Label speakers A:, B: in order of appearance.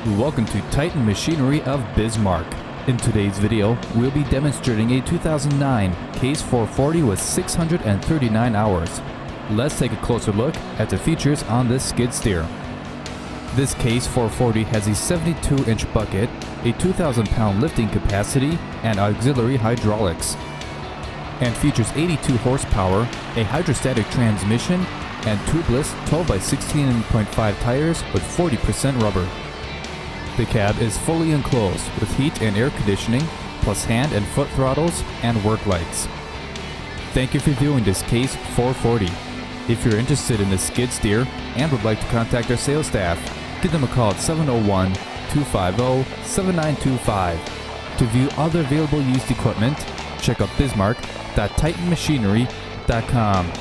A: Welcome to Titan Machinery of Bismarck. In today's video, we'll be demonstrating a 2009 Case 440 with 639 hours. Let's take a closer look at the features on this skid steer. This Case 440 has a 72-inch bucket, a 2,000-pound lifting capacity, and auxiliary hydraulics, and features 82 horsepower, a hydrostatic transmission, and tubeless 12 by 16.5 tires with 40% rubber. The cab is fully enclosed with heat and air conditioning, plus hand and foot throttles and work lights. Thank you for viewing this Case 440. If you're interested in this skid steer and would like to contact our sales staff, give them a call at 701-250-7925. To view other available used equipment, check out bismarck.titanmachinery.com.